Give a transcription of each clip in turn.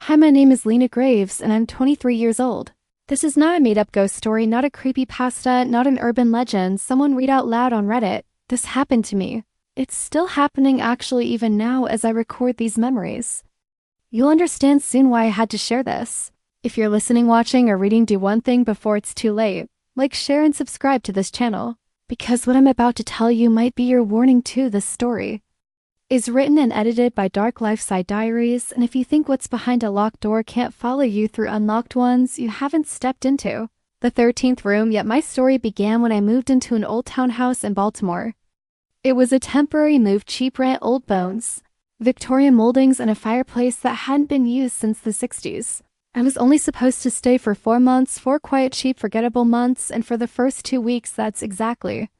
Hi, my name is Lena Graves, and I'm 23 years old. This is not a made-up ghost story, not a creepypasta, not an urban legend someone read out loud on Reddit. This happened to me. It's still happening actually even now as I record these memories. You'll understand soon why I had to share this. If you're listening, watching, or reading, do one thing before it's too late. Like, share, and subscribe to this channel. Because what I'm about to tell you might be your warning to this story. Is written and edited by Dark Life Side Diaries, and if you think what's behind a locked door can't follow you through unlocked ones, you haven't stepped into the 13th room. Yet my story began when I moved into an old townhouse in Baltimore. It was a temporary move, cheap rent, old bones, Victorian moldings, and a fireplace that hadn't been used since the 60s. I was only supposed to stay for 4 months, 4 quiet, cheap, forgettable months, and for the first 2 weeks, that's exactly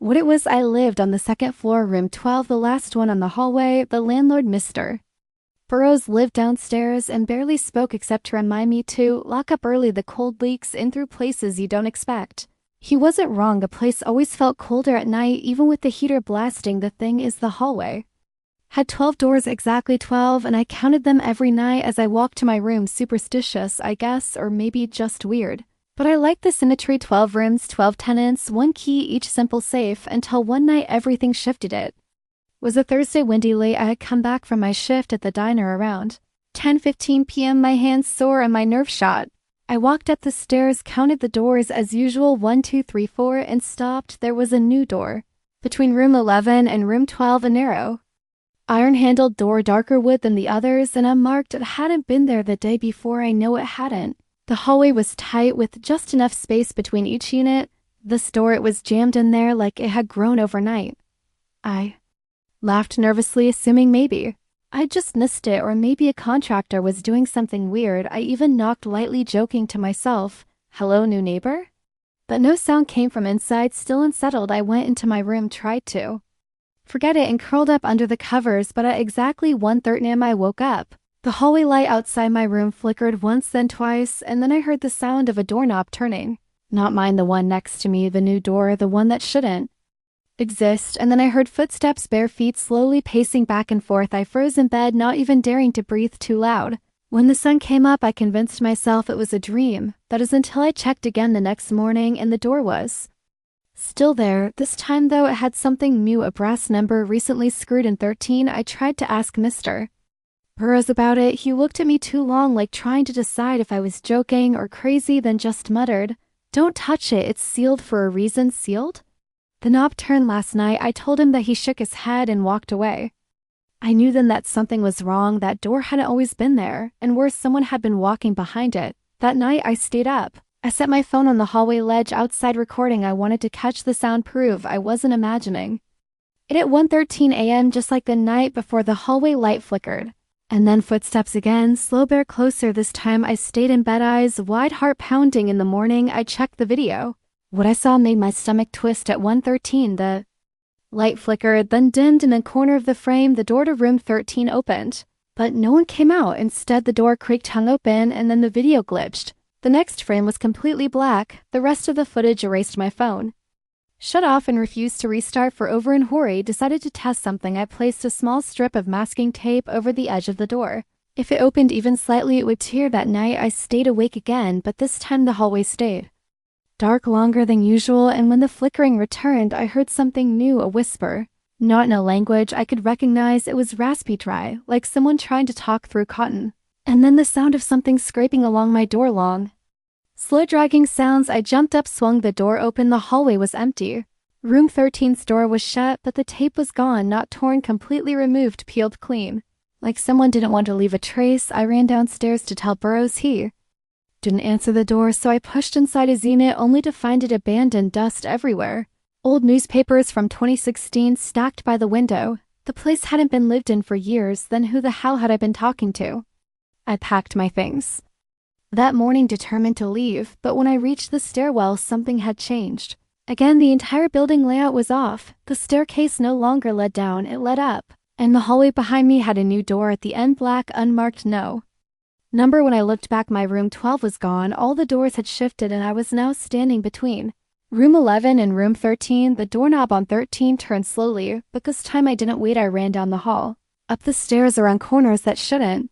what it was. I lived on the second floor, room 12, the last one on the hallway. The landlord, Mr. Burroughs, lived downstairs and barely spoke except to remind me to lock up early. The cold leaks in through places you don't expect. He wasn't wrong. A place always felt colder at night, even with the heater blasting. The thing is, the hallway had 12 doors, exactly 12, and I counted them every night as I walked to my room. Superstitious, I guess, or maybe just weird. But I liked the symmetry. 12 rooms, 12 tenants, 1 key each, simple, safe, until one night everything shifted. It was a Thursday, windy, late. I had come back from my shift at the diner around 10:15 p.m. My hands sore and my nerves shot. I walked up the stairs, counted the doors as usual, 1, 2, 3, 4, and stopped. There was a new door between room 11 and room 12, a narrow, iron-handled door, darker wood than the others, and unmarked. It hadn't been there the day before. I know it hadn't. The hallway was tight, with just enough space between each unit. This door, it was jammed in there like it had grown overnight. I laughed nervously, assuming maybe I just missed it, or maybe a contractor was doing something weird. I even knocked lightly, joking to myself, "Hello, new neighbor?" But no sound came from inside. Still unsettled, I went into my room, tried to forget it, and curled up under the covers. But at exactly 1:30 a.m. I woke up. The hallway light outside my room flickered once, then twice, and then I heard the sound of a doorknob turning. Not mine, the one next to me, the new door, the one that shouldn't exist. And then I heard footsteps, bare feet, slowly pacing back and forth. I froze in bed, not even daring to breathe too loud. When the sun came up, I convinced myself it was a dream. That is until I checked again the next morning, and the door was still there. This time, though, it had something new, a brass number recently screwed in 13. I tried to ask Mr. Burroughs about it. He looked at me too long, like trying to decide if I was joking or crazy, then just muttered, "Don't touch it, it's sealed for a reason." Sealed? The knob turned last night. I told him that. He shook his head and walked away. I knew then that something was wrong. That door hadn't always been there, and worse, someone had been walking behind it. That night I stayed up. I set my phone on the hallway ledge outside, recording. I wanted to catch the sound, prove I wasn't imagining it. At 1:13 a.m., just like the night before, the hallway light flickered. And then footsteps again, slow, bear closer. This time I stayed in bed, eyes wide, heart pounding. In the morning, I checked the video. What I saw made my stomach twist. At 1:13, the light flickered, then dimmed in a corner of the frame. The door to room 13 opened, but no one came out. Instead, the door creaked, hung open, and then the video glitched. The next frame was completely black. The rest of the footage erased. My phone shut off and refused to restart. For over in hurry, decided to test something. I placed a small strip of masking tape over the edge of the door. If it opened even slightly, it would tear. That night, I stayed awake again, but this time the hallway stayed dark longer than usual, and when the flickering returned, I heard something new, a whisper. Not in a language I could recognize. It was raspy, dry, like someone trying to talk through cotton. And then the sound of something scraping along my door, long, slow, dragging sounds. I jumped up, swung the door open. The hallway was empty. Room 13's door was shut, but the tape was gone, not torn, completely removed, peeled clean. Like someone didn't want to leave a trace. I ran downstairs to tell Burroughs. He didn't answer the door, so I pushed inside his unit, only to find it abandoned, dust everywhere. Old newspapers from 2016 stacked by the window. The place hadn't been lived in for years. Then who the hell had I been talking to? I packed my things that morning, determined to leave, but when I reached the stairwell, something had changed. Again, the entire building layout was off. The staircase no longer led down, it led up, and the hallway behind me had a new door at the end, black, unmarked, no number. When I looked back, my room 12 was gone. All the doors had shifted, and I was now standing between room 11 and room 13. The doorknob on 13 turned slowly, but this time I didn't wait. I ran down the hall, up the stairs, around corners that shouldn't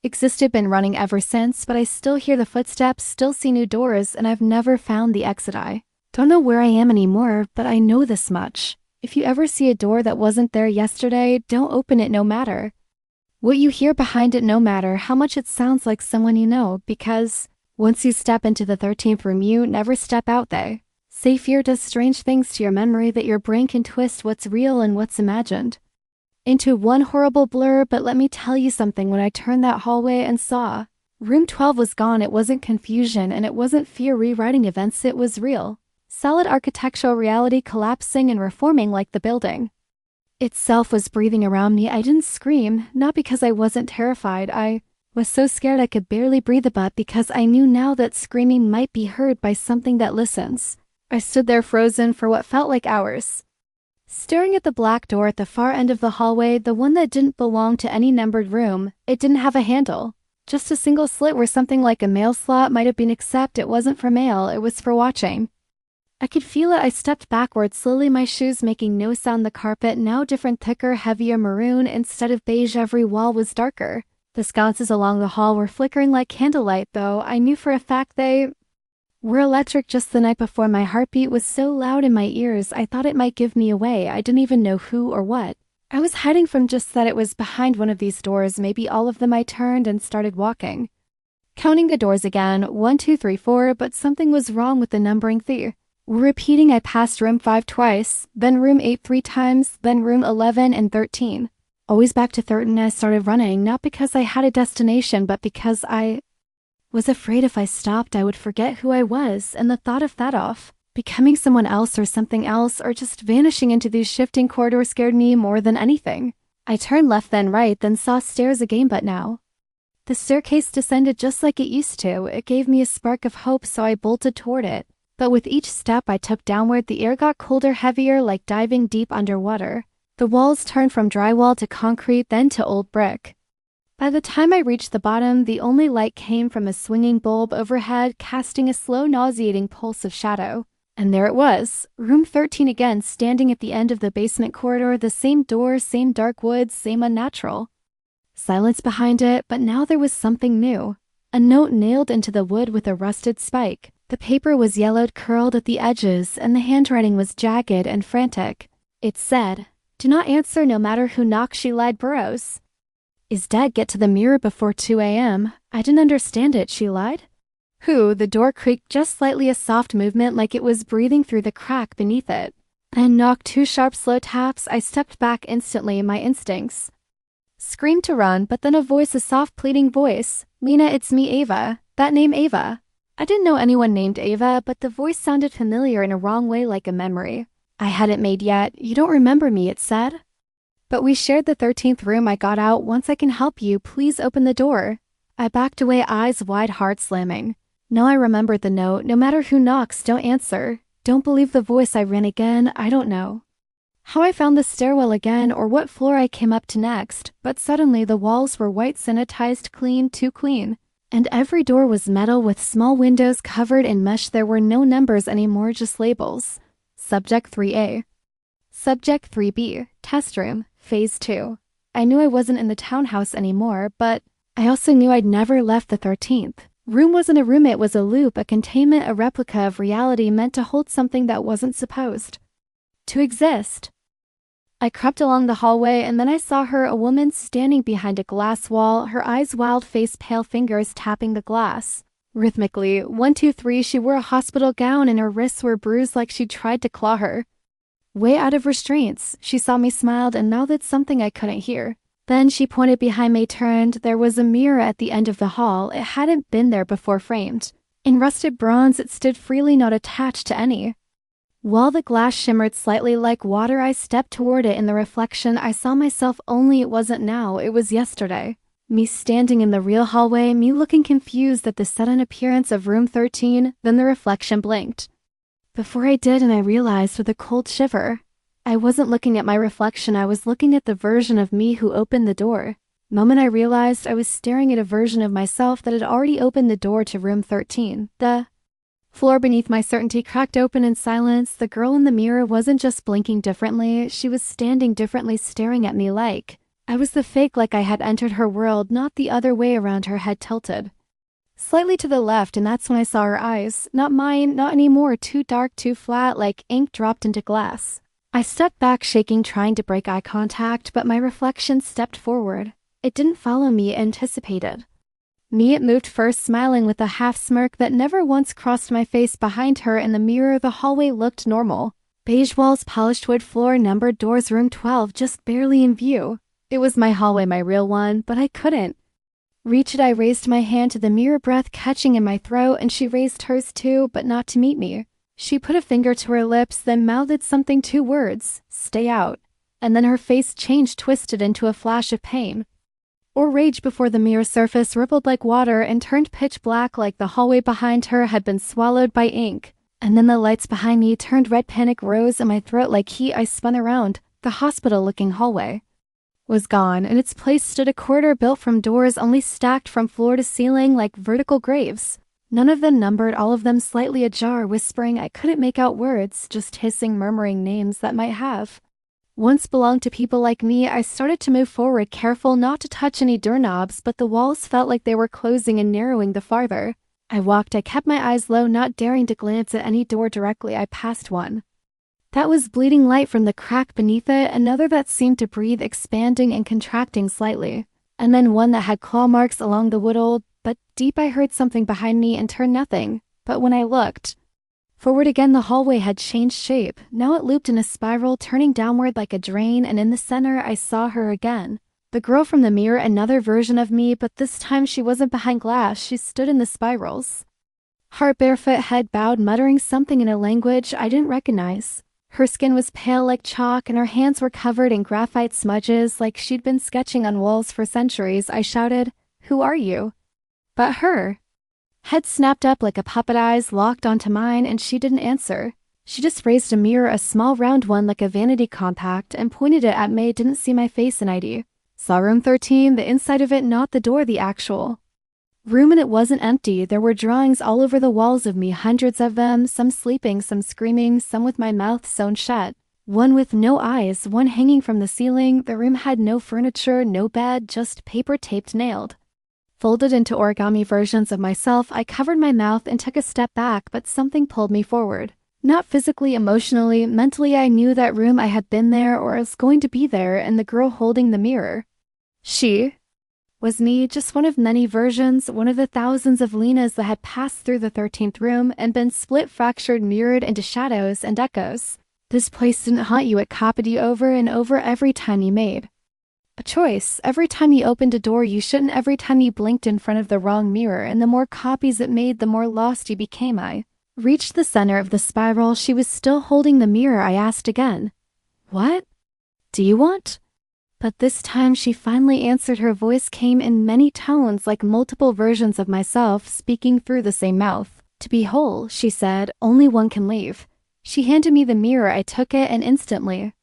existed, been running ever since, but I still hear the footsteps, still see new doors, and I've never found the exit. I don't know where I am anymore, but I know this much. If you ever see a door that wasn't there yesterday, don't open it no matter what you hear behind it, no matter how much it sounds like someone you know, because once you step into the 13th room, you never step out there. Say fear does strange things to your memory that your brain can twist what's real and what's imagined into one horrible blur. But let me tell you something, when I turned that hallway and saw room 12 was gone, it wasn't confusion and it wasn't fear rewriting events, it was real. Solid architectural reality collapsing and reforming like the building itself was breathing around me. I didn't scream, not because I wasn't terrified. I was so scared I could barely breathe, but because I knew now that screaming might be heard by something that listens. I stood there frozen for what felt like hours, staring at the black door at the far end of the hallway, the one that didn't belong to any numbered room. It didn't have a handle, just a single slit where something like a mail slot might have been, except it wasn't for mail, it was for watching. I could feel it. I stepped backward slowly, my shoes making no sound. The carpet now different, thicker, heavier maroon instead of beige. Every wall was darker. The sconces along the hall were flickering like candlelight, though I knew for a fact they were electric. Just the night before, my heartbeat was so loud in my ears I thought it might give me away. I didn't even know who or what I was hiding from, just that it was behind one of these doors, maybe all of them. I turned and started walking, counting the doors again, 1, 2, 3, 4, but something was wrong with the numbering. Repeating. I passed room 5 twice, then room 8 3 times, then room 11 and 13. Always back to 13. I started running, not because I had a destination, but because I was afraid if I stopped I would forget who I was, and the thought of that, of becoming someone else or something else, or just vanishing into these shifting corridors, scared me more than anything. I turned left, then right, then saw stairs again, but now the staircase descended just like it used to. It gave me a spark of hope, so I bolted toward it. But with each step I took downward, the air got colder, heavier, like diving deep underwater. The walls turned from drywall to concrete, then to old brick. By the time I reached the bottom, the only light came from a swinging bulb overhead, casting a slow, nauseating pulse of shadow. And there it was, room 13 again, standing at the end of the basement corridor, the same door, same dark woods, same unnatural silence behind it. But now there was something new. A note nailed into the wood with a rusted spike. The paper was yellowed, curled at the edges, and the handwriting was jagged and frantic. It said, "Do not answer no matter who knocks." She lied. Burroughs is dead. Get to the mirror before 2 a.m. I didn't understand it. She lied? Who? The door creaked just slightly, a soft movement like it was breathing through the crack beneath it. Then knocked, 2 sharp, slow taps. I stepped back instantly. My instincts screamed to run, but then a voice, a soft, pleading voice. "Lena, it's me, Ava." That name, Ava. I didn't know anyone named Ava, but the voice sounded familiar in a wrong way, like a memory I hadn't made yet. "You don't remember me," it said. "But we shared the 13th room." I got out. "Once I can help you, please open the door." I backed away, eyes wide, heart slamming. Now I remembered the note. "No matter who knocks, don't answer. Don't believe the voice." I ran again. I don't know how I found the stairwell again or what floor I came up to next, but suddenly the walls were white, sanitized, clean, too clean. And every door was metal with small windows covered in mesh. There were no numbers anymore, just labels. Subject 3A. Subject 3B. Test room. Phase 2. I knew I wasn't in the townhouse anymore, but I also knew I'd never left the 13th. Room wasn't a room, it was a loop, a containment, a replica of reality meant to hold something that wasn't supposed to exist. I crept along the hallway, and then I saw her, a woman standing behind a glass wall, her eyes wild, face pale, fingers tapping the glass rhythmically. 1, 2, 3. She wore a hospital gown, and her wrists were bruised like she'd tried to claw her way out of restraints. She saw me, smiled, and mouthed something I couldn't hear. Then she pointed behind me, turned. There was a mirror at the end of the hall. It hadn't been there before, framed in rusted bronze. It stood freely, not attached to any While the glass shimmered slightly like water, I stepped toward it. In the reflection, I saw myself, only it wasn't now, it was yesterday. Me standing in the real hallway, me looking confused at the sudden appearance of room 13, then the reflection blinked. Before I did, and I realized with a cold shiver, I wasn't looking at my reflection, I was looking at the version of me who opened the door. The moment I realized, I was staring at a version of myself that had already opened the door to room 13. The floor beneath my certainty cracked open in silence. The girl in the mirror wasn't just blinking differently, she was standing differently, staring at me like I was the fake, like I had entered her world, not the other way around, her head tilted slightly to the left, and that's when I saw her eyes. Not mine, not anymore, too dark, too flat, like ink dropped into glass. I stepped back, shaking, trying to break eye contact, but my reflection stepped forward. It didn't follow me, anticipated me. It moved first, smiling with a half smirk that never once crossed my face. Behind her in the mirror, the hallway looked normal. Beige walls, polished wood floor, numbered doors, room 12, just barely in view. It was my hallway, my real one, but I couldn't reach it. I raised my hand to the mirror, breath catching in my throat, and she raised hers too, but not to meet me. She put a finger to her lips, then mouthed something, 2 words, "Stay out." And then her face changed, twisted into a flash of pain or rage before the mirror surface rippled like water and turned pitch black, like the hallway behind her had been swallowed by ink. And then the lights behind me turned red, panic rose in my throat like heat. I spun around. The hospital-looking hallway was gone. In its place stood a corridor built from doors, only stacked from floor to ceiling like vertical graves. None of them numbered, all of them slightly ajar, whispering. I couldn't make out words, just hissing, murmuring names that might have once belonged to people like me. I started to move forward, careful not to touch any doorknobs, but the walls felt like they were closing and narrowing the farther I walked. I kept my eyes low, not daring to glance at any door directly. I passed one that was bleeding light from the crack beneath it, another that seemed to breathe, expanding and contracting slightly, and then one that had claw marks along the wood. Old but deep. I heard something behind me and turned. Nothing, but when I looked forward again, the hallway had changed shape. Now it looped in a spiral, turning downward like a drain, and in the center I saw her again. The girl from the mirror, another version of me, but this time she wasn't behind glass. She stood in the spirals. Heart barefoot, head bowed, muttering something in a language I didn't recognize. Her skin was pale like chalk, and her hands were covered in graphite smudges like she'd been sketching on walls for centuries. I shouted, "Who are you?" But her head snapped up like a puppet, eyes locked onto mine, and she didn't answer. She just raised a mirror, a small round one like a vanity compact, and pointed it at me. Didn't see my face in ID. Saw room 13, the inside of it, not the door, the actual room, and it wasn't empty. There were drawings all over the walls of me, hundreds of them, some sleeping, some screaming, some with my mouth sewn shut. One with no eyes, one hanging from the ceiling. The room had no furniture, no bed, just paper taped, nailed folded into origami versions of myself. I covered my mouth and took a step back, but something pulled me forward. Not physically, emotionally, mentally. I knew that room. I had been there, or was going to be there, and the girl holding the mirror, she was me, just one of many versions, one of the thousands of Lenas that had passed through the 13th room and been split, fractured, mirrored into shadows and echoes. This place didn't haunt you, it copied you over and over every time you made a choice, every time you opened a door you shouldn't, every time you blinked in front of the wrong mirror, and the more copies it made, the more lost you became. I reached the center of the spiral. She was still holding the mirror. I asked again, "What do you want?" But this time she finally answered. Her voice came in many tones, like multiple versions of myself speaking through the same mouth. "To be whole," she said, "only one can leave." She handed me the mirror. I took it, and instantly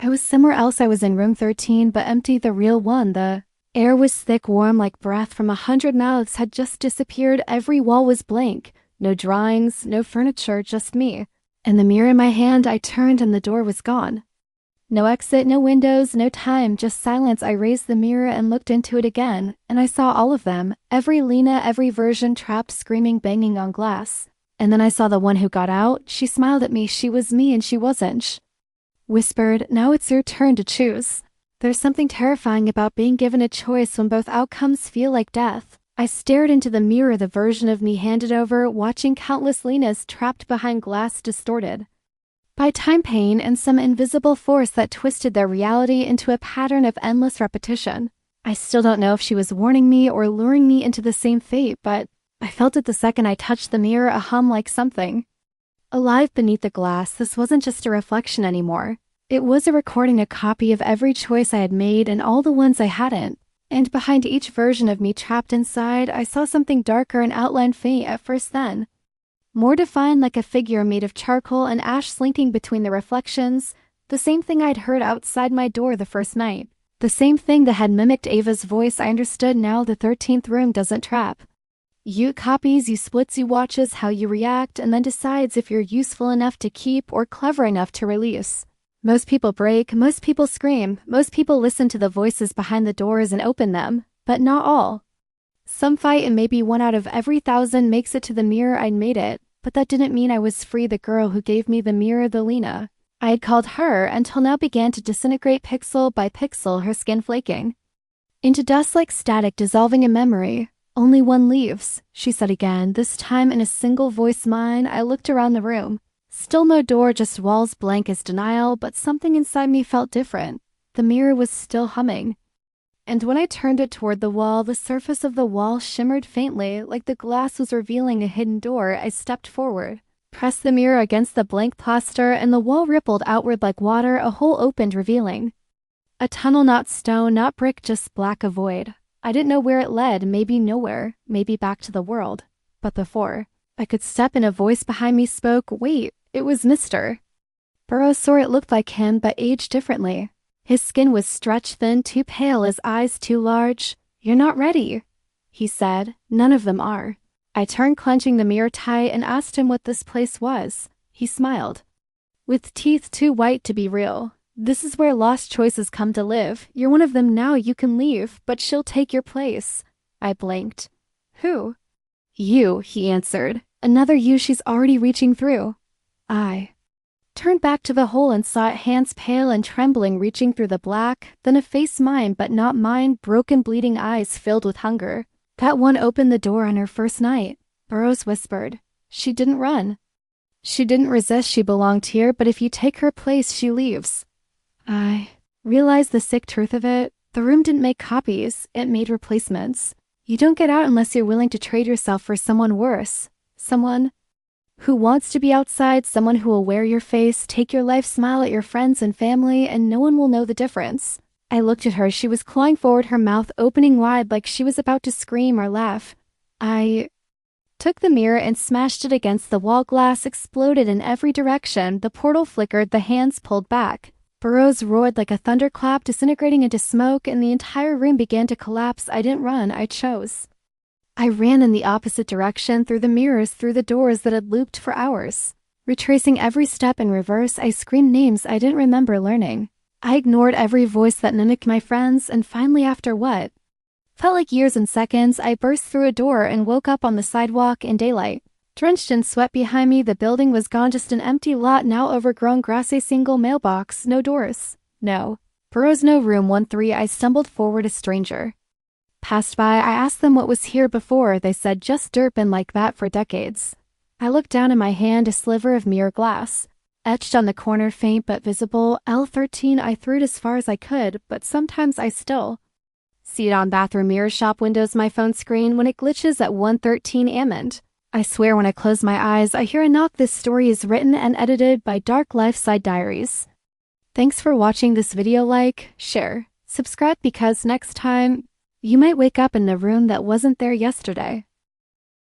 I was somewhere else. I was in room 13, but empty, the real one. The air was thick, warm, like breath from 100 mouths had just disappeared. Every wall was blank. No drawings, no furniture, just me. And the mirror in my hand. I turned, and the door was gone. No exit, no windows, no time, just silence. I raised the mirror and looked into it again, and I saw all of them. Every Lena, every version, trapped, screaming, banging on glass. And then I saw the one who got out. She smiled at me. She was me, and she wasn't. Whispered, "Now it's your turn to choose." There's something terrifying about being given a choice when both outcomes feel like death. I stared into the mirror, the version of me handed over, watching countless Lenas trapped behind glass, distorted by time, pain, and some invisible force that twisted their reality into a pattern of endless repetition. I still don't know if she was warning me or luring me into the same fate, but I felt it the second I touched the mirror, a hum like something alive beneath the glass. This wasn't just a reflection anymore. It was a recording, a copy of every choice I had made and all the ones I hadn't. And behind each version of me trapped inside, I saw something darker, an outline faint at first, then more defined, like a figure made of charcoal and ash slinking between the reflections. The same thing I'd heard outside my door the first night. The same thing that had mimicked Ava's voice. I understood now. The 13th room doesn't trap you, copies you, splits you, watches how you react, and then decides if you're useful enough to keep or clever enough to release. Most people break, most people scream, most people listen to the voices behind the doors and open them, but not all. Some fight and maybe 1 out of every 1,000 makes it to the mirror I'd made it, but that didn't mean I was free. The girl who gave me the mirror, the Lena I had called her until now, began to disintegrate pixel by pixel, her skin flaking into dust like static dissolving in memory. Only one leaves, she said again, this time in a single voice mine. I looked around the room. Still no door, just walls blank as denial, but something inside me felt different. The mirror was still humming. And when I turned it toward the wall, the surface of the wall shimmered faintly, like the glass was revealing a hidden door. I stepped forward, pressed the mirror against the blank plaster, and the wall rippled outward like water. A hole opened, revealing a tunnel, not stone, not brick, just black, a void. I didn't know where it led, maybe nowhere, maybe back to the world. But before I could step in, a voice behind me spoke. Wait, it was Mr. Burroughs. Swore it looked like him, but aged differently. His skin was stretched thin, too pale, his eyes too large. You're not ready, he said. None of them are. I turned, clenching the mirror tight, and asked him what this place was. He smiled, with teeth too white to be real. This is where lost choices come to live. You're one of them now, you can leave, but she'll take your place. I blinked. Who? You, he answered. Another you she's already reaching through. I turned back to the hole and saw it, hands pale and trembling, reaching through the black, then a face, mine but not mine, broken, bleeding eyes filled with hunger. That one opened the door on her first night. Burroughs whispered. She didn't run. She didn't resist. She belonged here, but if you take her place, she leaves. I realized the sick truth of it. The room didn't make copies, it made replacements. You don't get out unless you're willing to trade yourself for someone worse. Someone who wants to be outside, someone who will wear your face, take your life, smile at your friends and family, and no one will know the difference. I looked at her. She was clawing forward, her mouth opening wide like she was about to scream or laugh. I took the mirror and smashed it against the wall. Glass exploded in every direction. The portal flickered, the hands pulled back. Burroughs roared like a thunderclap, disintegrating into smoke, and the entire room began to collapse. I didn't run, I chose. I ran in the opposite direction, through the mirrors, through the doors that had looped for hours. Retracing every step in reverse, I screamed names I didn't remember learning. I ignored every voice that mimicked my friends, and finally, after what felt like years and seconds, I burst through a door and woke up on the sidewalk in daylight. Drenched in sweat behind me, the building was gone, just an empty lot, now overgrown grass, a single mailbox, no doors. No. Burroughs, no room 13. I stumbled forward, a stranger passed by. I asked them what was here before. They said just dirt, been like that for decades. I looked down in my hand, a sliver of mirror glass, etched on the corner, faint but visible. L13. I threw it as far as I could, but sometimes I still see it on bathroom mirror, shop windows, my phone screen, when it glitches at 1:13 am. I swear when I close my eyes, I hear a knock. This story is written and edited by Dark Life Side Diaries. Thanks for watching this video. Like, share, subscribe, because next time, you might wake up in a room that wasn't there yesterday.